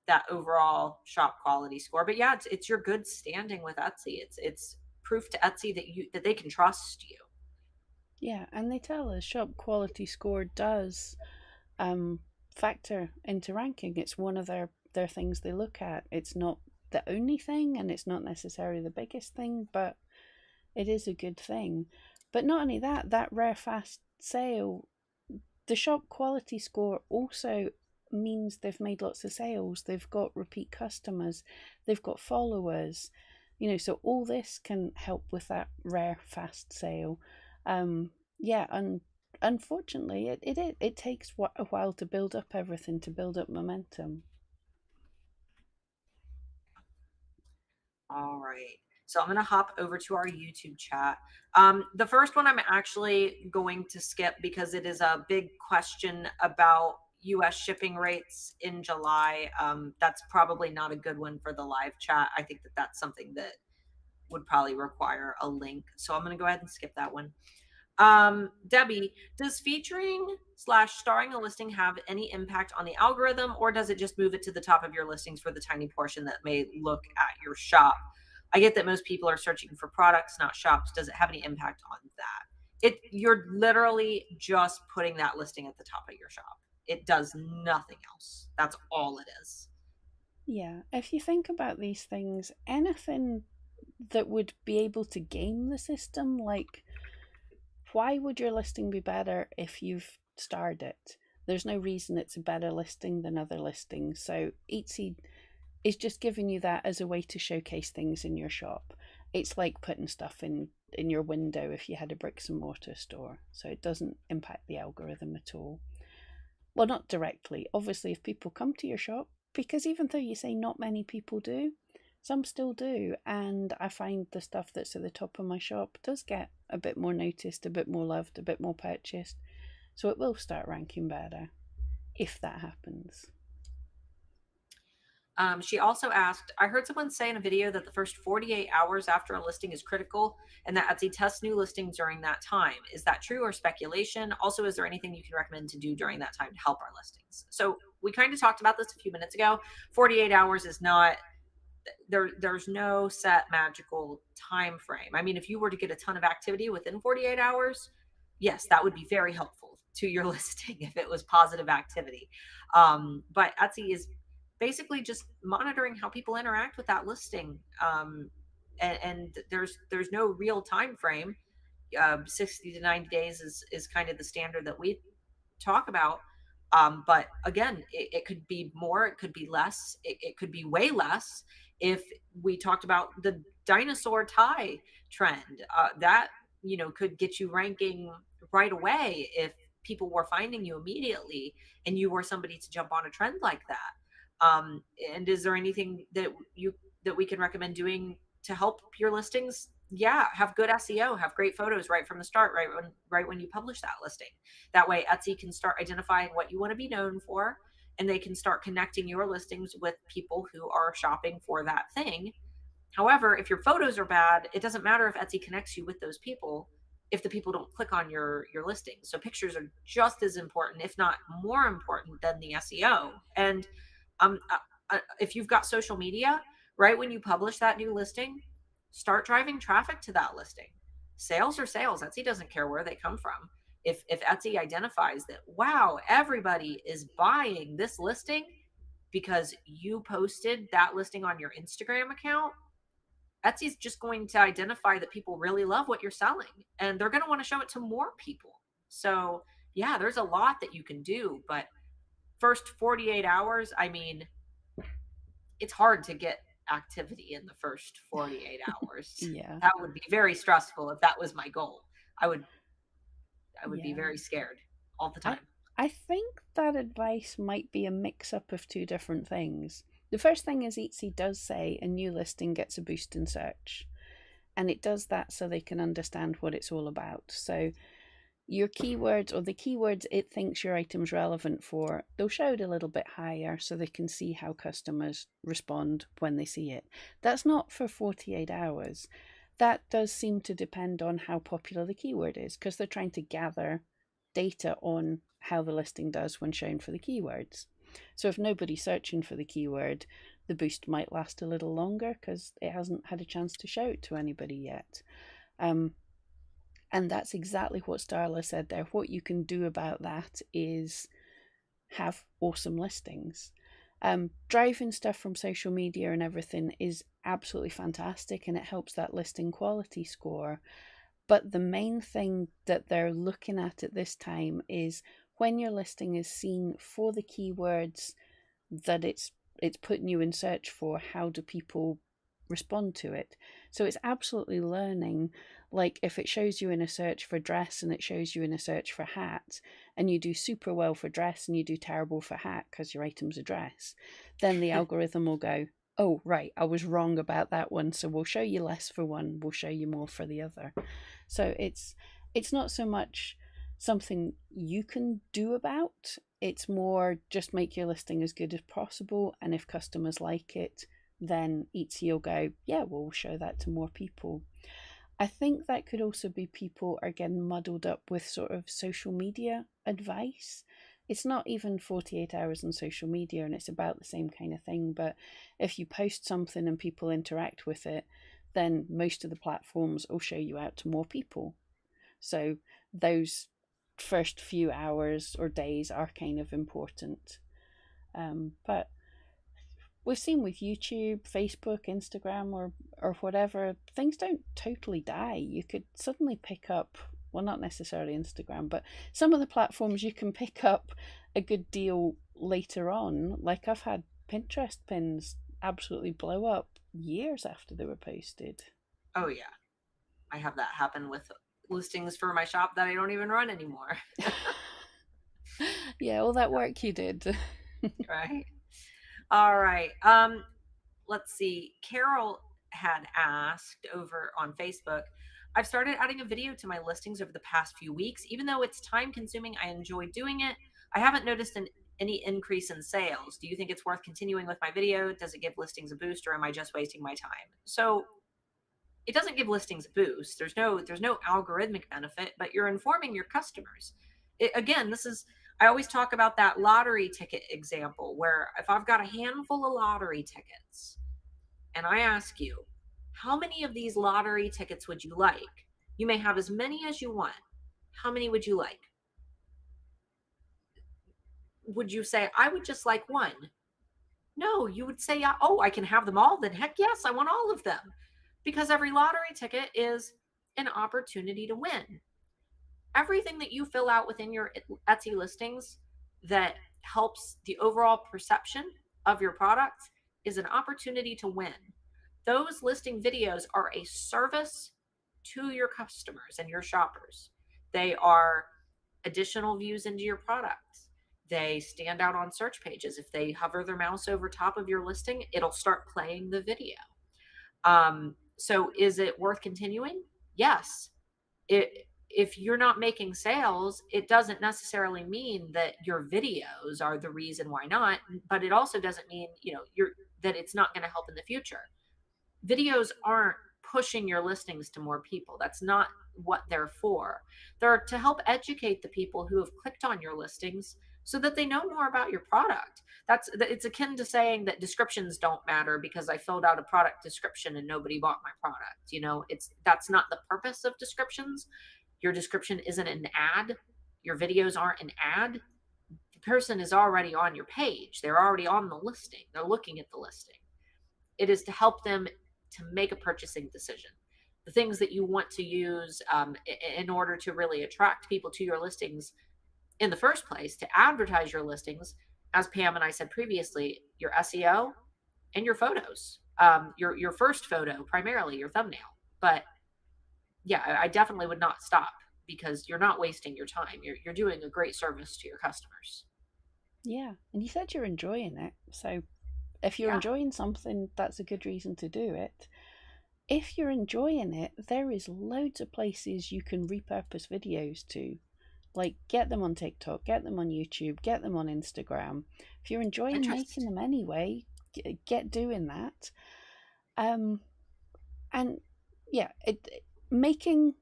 that overall shop quality score. But yeah, it's your good standing with Etsy. It's proof to Etsy that they can trust you. yeah, and they tell us shop quality score does um, factor into ranking. It's one of their things they look at. It's not the only thing, and it's not necessarily the biggest thing, but it is a good thing. But not only that, that rare fast sale, the shop quality score also means they've made lots of sales. They've got repeat customers. They've got followers. So all this can help with that rare fast sale. Yeah, and unfortunately, it takes a while to build up everything, to build up momentum. All right. So I'm going to hop over to our YouTube chat. The first one I'm actually going to skip because it is a big question about US shipping rates in July. That's probably not a good one for the live chat. I think that that's something that would probably require a link. So I'm going to go ahead and skip that one. Debbie, does featuring slash starring a listing have any impact on the algorithm, or does it just move it to the top of your listings for the tiny portion that may look at your shop? I get that most people are searching for products, not shops. Does it have any impact on that? You're literally just putting that listing at the top of your shop. It does nothing else. That's all it is. Yeah, if you think about these things, anything that would be able to game the system, like why would your listing be better if you've starred it? There's no reason it's a better listing than other listings. So Etsy is just giving you that as a way to showcase things in your shop. It's like putting stuff in your window if you had a bricks and mortar store. So it doesn't impact the algorithm at all. Well, not directly. Obviously, if people come to your shop, because even though you say not many people do, some still do. And I find the stuff that's at the top of my shop does get a bit more noticed, a bit more loved, a bit more purchased. So it will start ranking better if that happens. She also asked, I heard someone say in a video that the first 48 hours after a listing is critical and that Etsy tests new listings during that time. Is that true or speculation? Also, is there anything you can recommend to do during that time to help our listings? So we kind of talked about this a few minutes ago. 48 hours is not there's no set magical time frame. I mean, if you were to get a ton of activity within 48 hours, yes, that would be very helpful to your listing if it was positive activity. But Etsy is basically just monitoring how people interact with that listing. And there's no real time frame. 60 to 90 days is kind of the standard that we talk about. But again, it could be more, it could be less, it could be way less. If we talked about the dinosaur tie trend, that could get you ranking right away if people were finding you immediately and you were somebody to jump on a trend like that. And is there anything that we can recommend doing to help your listings? Yeah, have good SEO, have great photos right from the start, right when you publish that listing. That way Etsy can start identifying what you want to be known for, and they can start connecting your listings with people who are shopping for that thing. However, if your photos are bad, it doesn't matter if Etsy connects you with those people if the people don't click on your listing. So pictures are just as important, if not more important, than the SEO. And if you've got social media, right when you publish that new listing, start driving traffic to that listing. Sales are sales. Etsy doesn't care where they come from. If Etsy identifies that, wow, everybody is buying this listing because you posted that listing on your Instagram account, Etsy's just going to identify that people really love what you're selling and they're going to want to show it to more people. So, yeah, there's a lot that you can do, but first 48 hours, I mean, it's hard to get activity in the first 48 hours. Yeah. That would be very stressful if that was my goal. I would be Yeah. very scared all the I time. I think that advice might be a mix up of two different things. The first thing is Etsy does say a new listing gets a boost in search. And it does that so they can understand what it's all about. So your keywords or the keywords it thinks your item's relevant for, they'll show it a little bit higher so they can see how customers respond when they see it. That's not for 48 hours. That does seem to depend on how popular the keyword is because they're trying to gather data on how the listing does when shown for the keywords. So if nobody's searching for the keyword, the boost might last a little longer because it hasn't had a chance to show it to anybody yet. And that's exactly what Starla said there. What you can do about that is have awesome listings. Driving stuff from social media and everything is absolutely fantastic and it helps that listing quality score. But the main thing that they're looking at this time is when your listing is seen for the keywords that it's putting you in search for, how do people respond to it? So it's absolutely learning. Like if it shows you in a search for dress and it shows you in a search for hat, and you do super well for dress and you do terrible for hat because your item's a dress, then the algorithm will go, oh right, I was wrong about that one, so we'll show you less for one, we'll show you more for the other. So it's not so much something you can do about, it's more just make your listing as good as possible, and if customers like it, then Etsy will go, yeah, we'll show that to more people. I think that could also be people are getting muddled up with sort of social media advice. It's not even 48 hours on social media and it's about the same kind of thing, but if you post something and people interact with it, then most of the platforms will show you out to more people. So those first few hours or days are kind of important. But we've seen with YouTube, Facebook, Instagram, or whatever, things don't totally die. You could suddenly pick up, well, not necessarily Instagram, but some of the platforms you can pick up a good deal later on. Like I've had Pinterest pins absolutely blow up years after they were posted. Oh yeah, I have that happen with listings for my shop that I don't even run anymore. Yeah, all that work you did. Right. All right. Let's see. Carol had asked over on Facebook, I've started adding a video to my listings over the past few weeks. Even though it's time consuming, I enjoy doing it. I haven't noticed any increase in sales. Do you think it's worth continuing with my video? Does it give listings a boost, or am I just wasting my time? So it doesn't give listings a boost. There's no algorithmic benefit, but you're informing your customers. Again, this is, I always talk about that lottery ticket example where if I've got a handful of lottery tickets and I ask you, how many of these lottery tickets would you like? You may have as many as you want. How many would you like? Would you say, I would just like one? No, you would say, oh, I can have them all. Then heck yes, I want all of them. Because every lottery ticket is an opportunity to win. Everything that you fill out within your Etsy listings that helps the overall perception of your product is an opportunity to win. Those listing videos are a service to your customers and your shoppers. They are additional views into your product. They stand out on search pages. If they hover their mouse over top of your listing, it'll start playing the video. So is it worth continuing? Yes. If you're not making sales, it doesn't necessarily mean that your videos are the reason why not, but it also doesn't mean, you're that it's not going to help in the future. Videos aren't pushing your listings to more people. That's not what they're for. They're to help educate the people who have clicked on your listings so that they know more about your product. It's akin to saying that descriptions don't matter because I filled out a product description and nobody bought my product. That's not the purpose of descriptions. Your description isn't an ad. Your videos aren't an ad. The person is already on your page. They're already on the listing. They're looking at the listing. It is to help them to make a purchasing decision. The things that you want to use in order to really attract people to your listings in the first place, to advertise your listings, as Pam and I said previously, your SEO and your photos, your first photo, primarily your thumbnail. But yeah, I definitely would not stop because you're not wasting your time. You're doing a great service to your customers. Yeah, and you said you're enjoying it, so if you're Yeah, enjoying something, that's a good reason to do it. If you're enjoying it, there is loads of places you can repurpose videos to. Like, get them on TikTok, get them on YouTube, get them on Instagram. If you're enjoying making Pinterest. them anyway, get doing that. Um, and yeah, making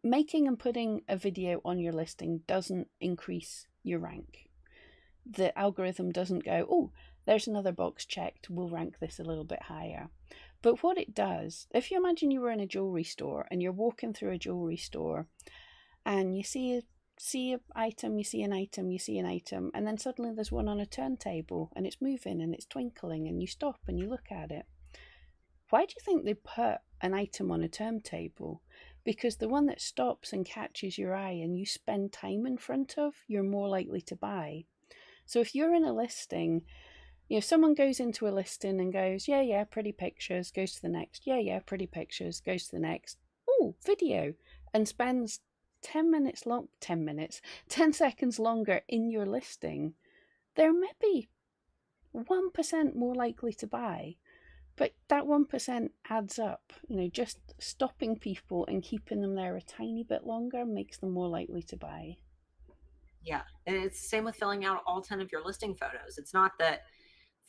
making and putting a video on your listing doesn't increase your rank. The algorithm doesn't go, oh, there's another box checked, we'll rank this a little bit higher. But what it does, if you imagine you were in a jewelry store and you're walking through a jewelry store and you see an item, you see an item, you see an item, and then suddenly there's one on a turntable and it's moving and it's twinkling and you stop and you look at it. Why do you think they put an item on a turntable? Because the one that stops and catches your eye and you spend time in front of, you're more likely to buy. So if you're in a listing, if someone goes into a listing and goes, yeah, yeah, pretty pictures, goes to the next, yeah, yeah, pretty pictures, goes to the next, oh, video, and spends 10 seconds longer in your listing, they're maybe 1% more likely to buy. But that 1% adds up. Just stopping people and keeping them there a tiny bit longer makes them more likely to buy. Yeah. And it's the same with filling out all 10 of your listing photos. It's not that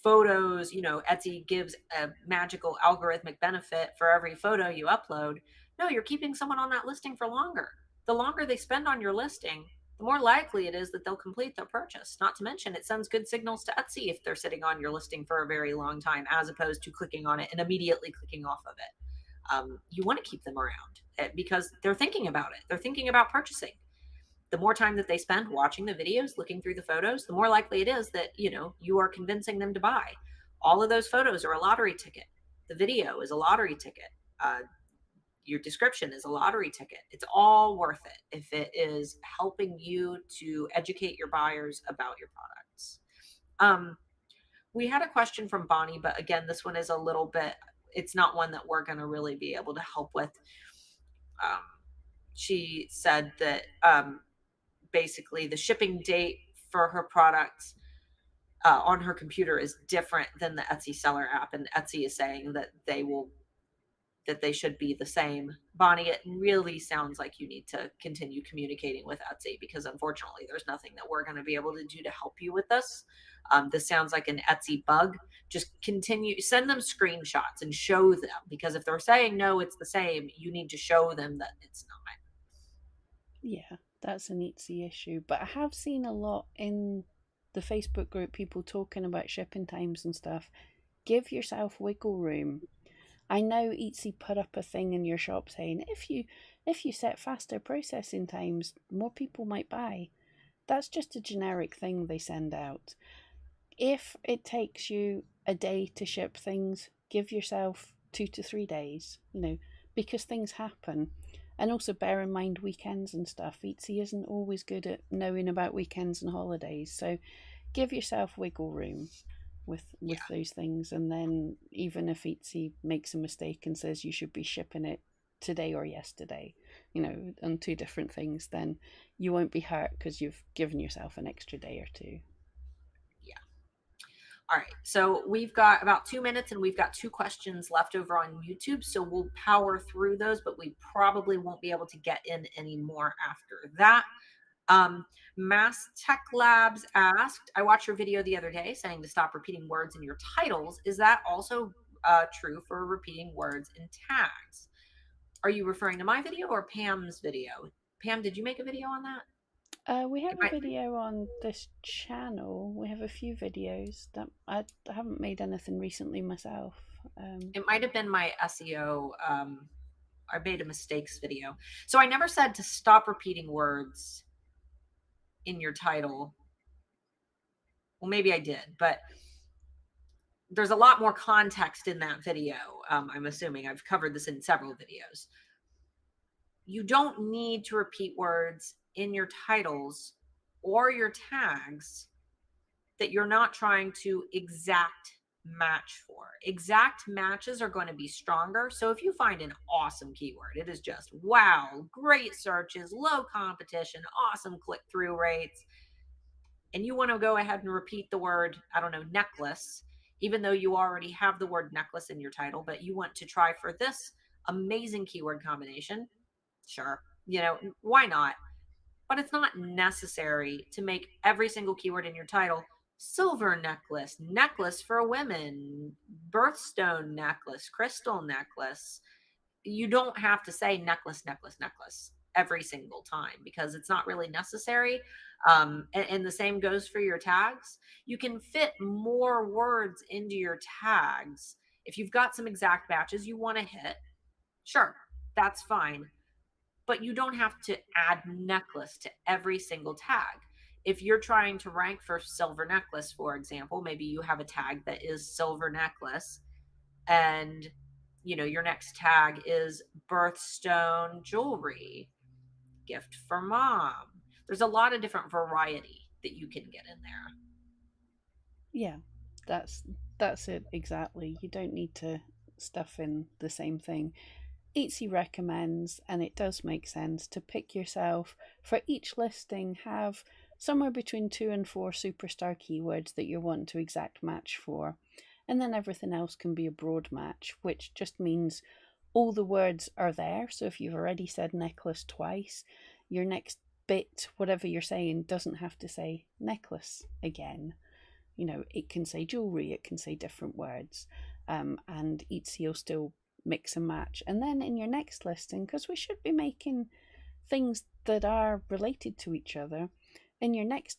photos, Etsy gives a magical algorithmic benefit for every photo you upload. No, you're keeping someone on that listing for longer. The longer they spend on your listing, the more likely it is that they'll complete their purchase. Not to mention, it sends good signals to Etsy if they're sitting on your listing for a very long time, as opposed to clicking on it and immediately clicking off of it. You want to keep them around because they're thinking about it. They're thinking about purchasing. The more time that they spend watching the videos, looking through the photos, the more likely it is that, you are convincing them to buy. All of those photos are a lottery ticket. The video is a lottery ticket. your description is a lottery ticket. It's all worth it if it is helping you to educate your buyers about your products. We had a question from Bonnie, but again, this one is a little bit, it's not one that we're going to really be able to help with. Um, she said that basically the shipping date for her products on her computer is different than the Etsy seller app, and Etsy is saying that they should be the same. Bonnie, it really sounds like you need to continue communicating with Etsy, because unfortunately there's nothing that we're going to be able to do to help you with this. This sounds like an Etsy bug. Just continue, send them screenshots and show them, because if they're saying no, it's the same, you need to show them that it's not. Yeah, that's an Etsy issue. But I have seen a lot in the Facebook group, people talking about shipping times and stuff. Give yourself wiggle room. I know Etsy put up a thing in your shop saying if you set faster processing times, more people might buy. That's just a generic thing they send out. If it takes you a day to ship things, give yourself 2 to 3 days, because things happen. And also bear in mind weekends and stuff. Etsy isn't always good at knowing about weekends and holidays. So give yourself wiggle room with Yeah. those things. And then even if Etsy makes a mistake and says you should be shipping it today or yesterday, on two different things, then you won't be hurt because you've given yourself an extra day or two. Yeah. All right. So we've got about 2 minutes and we've got 2 questions left over on YouTube. So we'll power through those, but we probably won't be able to get in any more after that. Mass Tech Labs asked, I watched your video the other day saying to stop repeating words in your titles. Is that also true for repeating words in tags? Are you referring to my video or Pam's video? Pam, did you make a video on that? We have It a might, video on this channel. We have a few videos that I haven't made anything recently myself. it might have been my SEO. I made a mistakes video. So I never said to stop repeating words in your title. Well, maybe I did, but there's a lot more context in that video. I'm assuming I've covered this in several videos. You don't need to repeat words in your titles or your tags that you're not trying to exact match for. Exact matches are going to be stronger. So if you find an awesome keyword, it is just wow, great searches, low competition, awesome click through rates, and you want to go ahead and repeat the word, I don't know, necklace, even though you already have the word necklace in your title, but you want to try for this amazing keyword combination, sure, why not? But it's not necessary to make every single keyword in your title silver necklace, necklace for women, birthstone necklace, crystal necklace. You don't have to say necklace, necklace, necklace every single time, because it's not really necessary. And the same goes for your tags. You can fit more words into your tags. If you've got some exact matches you want to hit, sure, that's fine. But you don't have to add necklace to every single tag. If you're trying to rank for silver necklace, for example, maybe you have a tag that is silver necklace, and your next tag is birthstone jewelry, gift for mom. There's a lot of different variety that you can get in there. Yeah, that's that's it exactly. You don't need to stuff in the same thing. Etsy recommends, and it does make sense, to pick yourself for each listing, have somewhere between 2 and 4 superstar keywords that you're wanting to exact match for. And then everything else can be a broad match, which just means all the words are there. So if you've already said necklace twice, your next bit, whatever you're saying, doesn't have to say necklace again. It can say jewelry, it can say different words, and Etsy will still mix and match. And then in your next listing, because we should be making things that are related to each other, in your next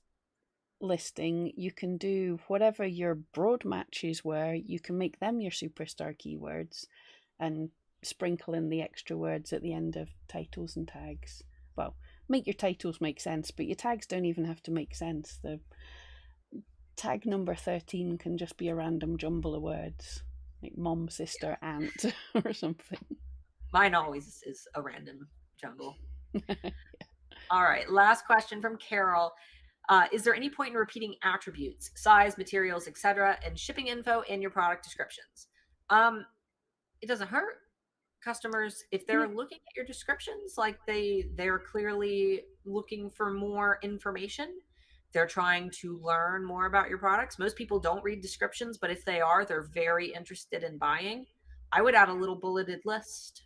listing, you can do whatever your broad matches were, you can make them your superstar keywords and sprinkle in the extra words at the end of titles and tags. Well, make your titles make sense, but your tags don't even have to make sense. The tag number 13 can just be a random jumble of words, like mom, sister, aunt, or something. Mine always is a random jungle. All right, last question from Carol. Is there any point in repeating attributes, size, materials, etc., and shipping info in your product descriptions? Um, it doesn't hurt. Customers, if Yeah, they're looking at your descriptions, like they're clearly looking for more information. They're trying to learn more about your products. Most people don't read descriptions, but if they are, they're very interested in buying. I would add a little bulleted list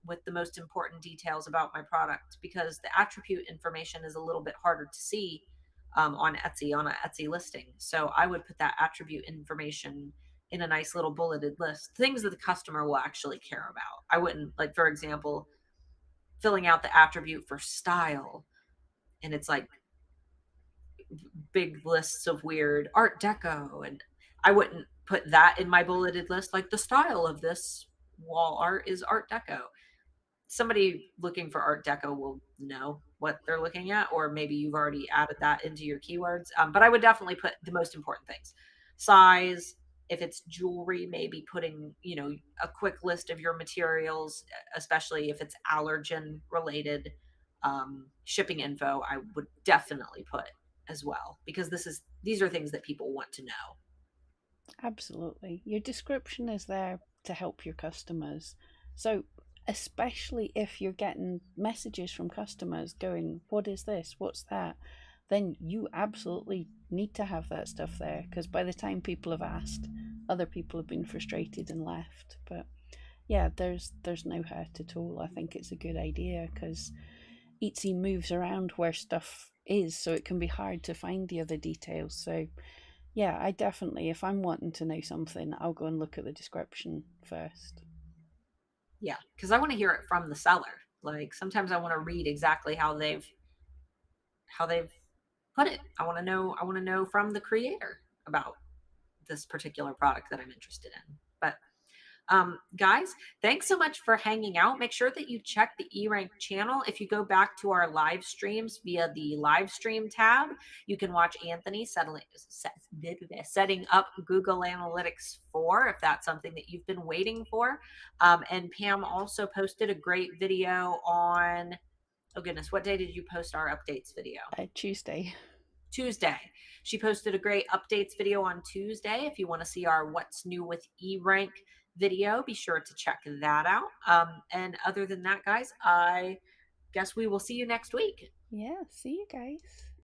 with the most important details about my product, because the attribute information is a little bit harder to see on Etsy, on an Etsy listing. So I would put that attribute information in a nice little bulleted list, things that the customer will actually care about. I wouldn't, like, for example, filling out the attribute for style, and it's like big lists of weird art deco, and I wouldn't put that in my bulleted list, like the style of this wall art is art deco. Somebody looking for art deco will know what they're looking at, or maybe you've already added that into your keywords. But I would definitely put the most important things: size. If it's jewelry, maybe putting, a quick list of your materials, especially if it's allergen related. Shipping info I would definitely put as well, because these are things that people want to know. absolutely. Your description is there to help your customers. So, especially if you're getting messages from customers going, "What is this? What's that?" then you absolutely need to have that stuff there, because by the time people have asked, other people have been frustrated and left. But yeah, there's no hurt at all. I think it's a good idea because Etsy moves around where stuff is, so it can be hard to find the other details. So yeah, I definitely, if I'm wanting to know something, I'll go and look at the description first. Yeah, because I want to hear it from the seller. Like, sometimes I want to read exactly how they've put it. I want to know from the creator about this particular product that I'm interested in. But guys, thanks so much for hanging out. Make sure that you check the eRank channel. If you go back to our live streams via the live stream tab, you can watch Anthony setting up Google Analytics 4, if that's something that you've been waiting for. And Pam also posted a great video on, oh goodness, what day did you post our updates video? Tuesday. Tuesday. She posted a great updates video on Tuesday. If you want to see our What's New with eRank video, be sure to check that out. And other than that, guys, I guess we will see you next week. Yeah, see you guys.